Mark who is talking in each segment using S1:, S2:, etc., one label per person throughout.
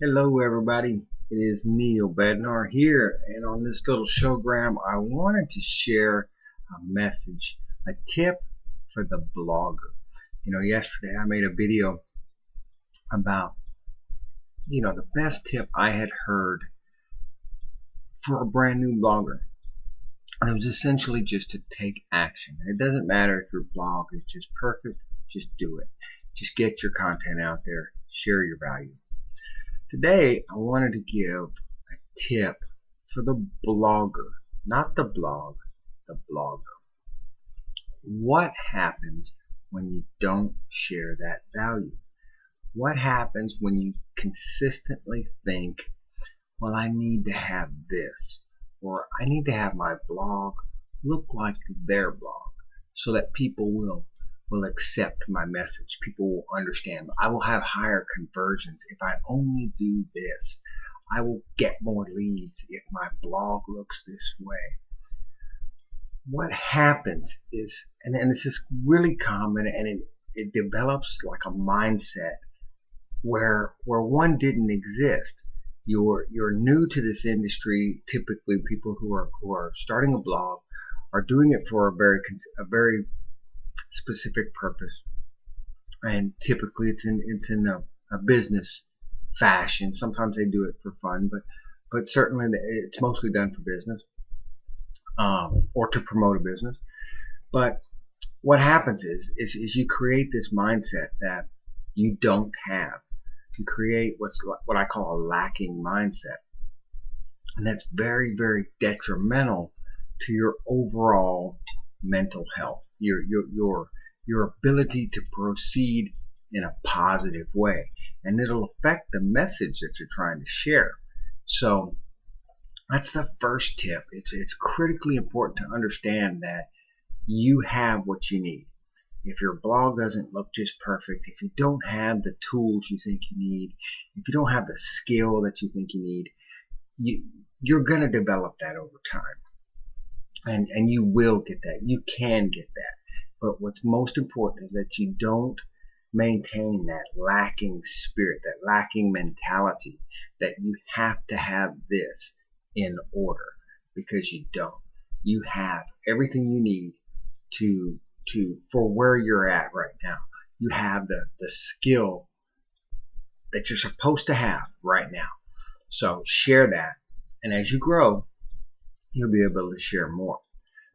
S1: Hello everybody, it is Neil Bednar here, and on this little showgram I wanted to share a message, a tip for the blogger. Yesterday I made a video about the best tip I had heard for a brand new blogger, and it was essentially just to take action. It doesn't matter if your blog is just perfect, just do it. Just get your content out there, share your value. Today, I wanted to give a tip for the blogger, not the blog, the blogger. What happens when you don't share that value? What happens when you consistently think, well, I need to have this, or I need to have my blog look like their blog so that people will accept my message. People will understand. I will have higher conversions if I only do this. I will get more leads if my blog looks this way. What happens is, and this is really common, and it develops like a mindset where one didn't exist. You're new to this industry. Typically, people who are starting a blog are doing it for a very specific purpose, and typically it's in a business fashion. Sometimes they do it for fun, but certainly it's mostly done for business, or to promote a business. But what happens is you create this mindset that you don't have. You create what I call a lacking mindset, and that's very, very detrimental to your overall mental health, your ability to proceed in a positive way, and it'll affect the message that you're trying to share. So that's the first tip. It's critically important to understand that you have what you need. If your blog doesn't look just perfect, if you don't have the tools you think you need, if you don't have the skill that you think you need, you're going to develop that over time. And you will get that. You can get that. But what's most important is that you don't maintain that lacking spirit, that lacking mentality, that you have to have this in order, because you don't. You have everything you need for where you're at right now. You have the skill that you're supposed to have right now. So share that, and as you grow, you'll be able to share more.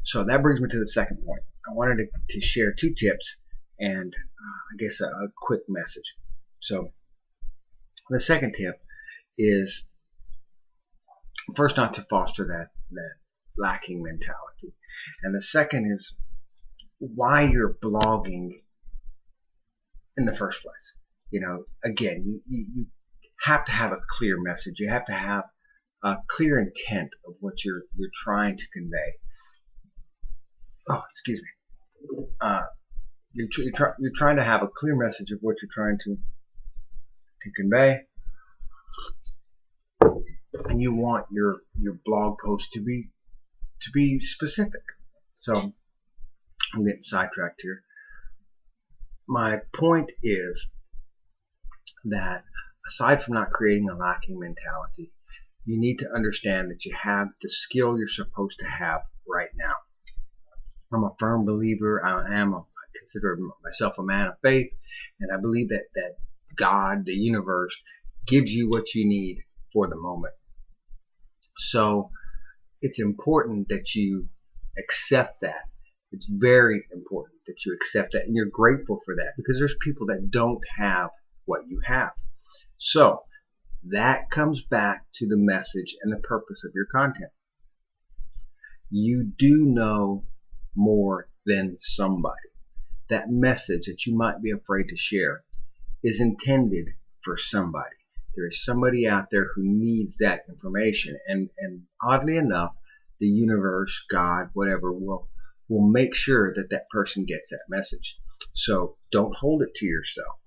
S1: So that brings me to the second point. I wanted to share two tips and I guess a quick message. So the second tip is, first, not to foster that lacking mentality, and the second is why you're blogging in the first place. Again, you have to have a clear message. You have to have a clear intent of what you're trying to convey. Oh, excuse me. You're trying to have a clear message of what you're trying to convey, and you want your blog post to be specific. So I'm getting sidetracked here. My point is that aside from not creating a lacking mentality, you need to understand that you have the skill you're supposed to have right now. I'm a firm believer. I consider myself a man of faith, and I believe that God, the universe, gives you what you need for the moment. So it's important that you accept that. It's very important that you accept that, and you're grateful for that, because there's people that don't have what you have. So that comes back to the message and the purpose of your content. You do know more than somebody. That message that you might be afraid to share is intended for somebody. There is somebody out there who needs that information, and oddly enough, the universe, God, whatever, will make sure that person gets that message. So don't hold it to yourself.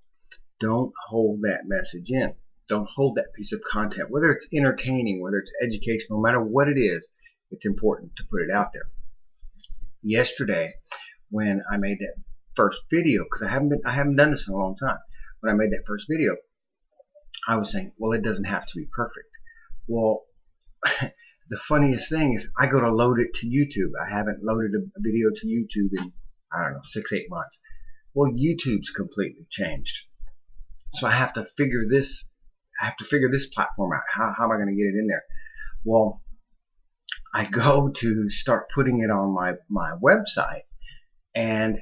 S1: Don't hold that message in. Don't hold that piece of content, whether it's entertaining, whether it's educational, no matter what it is. It's important to put it out there. Yesterday, when I made that first video, because I haven't done this in a long time, when I made that first video, I was saying, well, it doesn't have to be perfect. Well, the funniest thing is I go to load it to YouTube. I haven't loaded a video to YouTube in, I don't know, 6-8 months. Well, YouTube's completely changed. So I have to figure this platform out. How am I going to get it in there? Well, I go to start putting it on my website, and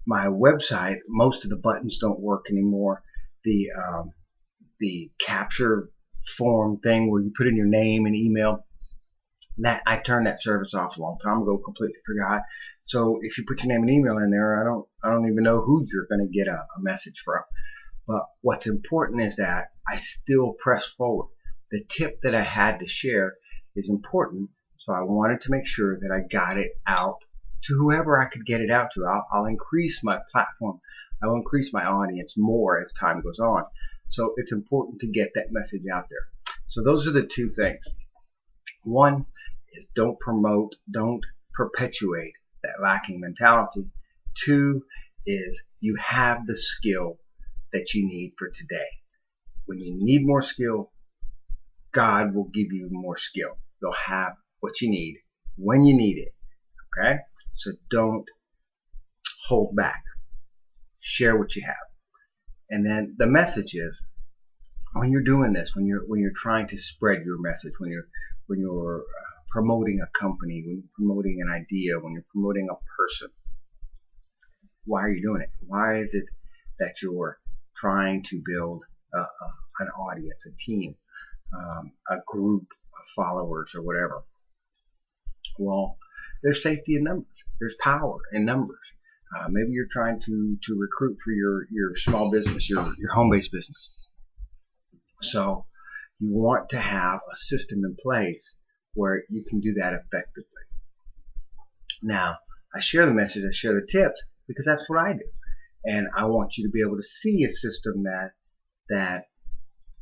S1: my website, most of the buttons don't work anymore. The capture form thing where you put in your name and email, that I turned that service off a long time ago, completely forgot. So if you put your name and email in there, I don't even know who you're going to get a message from. But what's important is that I still press forward. The tip that I had to share is important, so I wanted to make sure that I got it out to whoever I could get it out to. I'll increase my platform. I will increase my audience more as time goes on. So it's important to get that message out there. So those are the two things. One is don't perpetuate that lacking mentality. Two is you have the skill that you need for today. When you need more skill, God will give you more skill. You'll have what you need when you need it. Okay? So don't hold back. Share what you have. And then the message is, when you're doing this, when you're trying to spread your message, when you're promoting a company, when you're promoting an idea, when you're promoting a person, why are you doing it? Why is it that you're trying to build an audience, a team, a group of followers or whatever? Well, there's safety in numbers. There's power in numbers. Maybe you're trying to recruit for your small business, your home-based business. So you want to have a system in place where you can do that effectively. Now, I share the message, I share the tips, because that's what I do. And I want you to be able to see a system that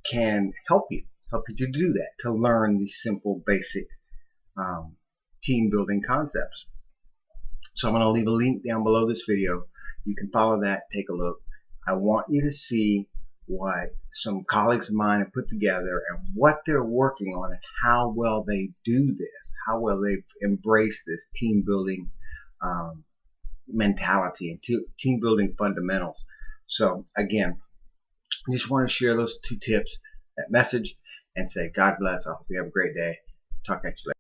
S1: can help you to do that, to learn these simple, basic team building concepts. So I'm going to leave a link down below this video. You can follow that, take a look. I want you to see what some colleagues of mine have put together and what they're working on and how well they do this, how well they've embraced this team building mentality and team building fundamentals. So again, I just want to share those two tips, that message, and say God bless. I hope you have a great day. Talk at you later.